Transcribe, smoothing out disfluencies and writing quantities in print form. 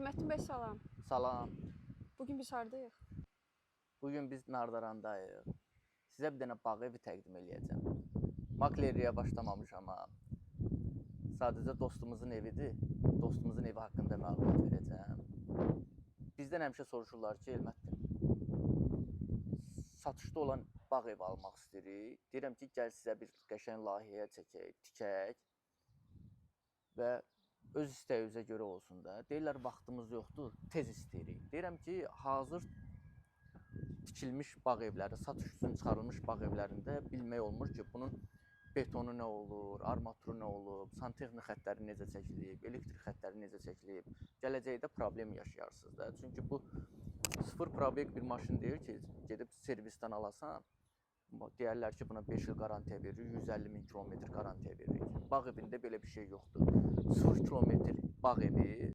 Elməttin bəy salam. Salam. Bugün biz hardayıq? Bugün biz Nardarandayıq. Sizə bir dənə bağ evi təqdim eləyəcəm. Maklerliyə başlamamışam amma. Sadəcə dostumuzun evidir. Dostumuzun evi haqqında məlumat verəcəm. Bizdən həmişə soruşurlar ki, Elməttin, satışda olan bağ evi almaq istəyirik. Deyirəm ki, gəl sizə bir qəşəng layihəyə çəkək, tikək və öz istəyinizə görə olsun da. Deyirlər, vaxtımız yoxdur, tez istəyirik. Deyirəm ki, hazır tikilmiş bağ evləri, satış üçün çıxarılmış bağ evlərində bilmək olmur ki, bunun betonu nə olur, armaturu nə olub, santexnik xəttləri necə çəkilib, elektrik xəttləri necə çəkilib. Gələcəkdə problem yaşayarsınız da. Çünki bu sıfır probek bir maşın deyil ki, gedib servisdən alasan, deyərlər ki, buna 5 il qarantiya veririk, 150 min kilometr qarantiya veririk. Bağ evində belə bir şey yoxdur. 0 kilometr bağ evi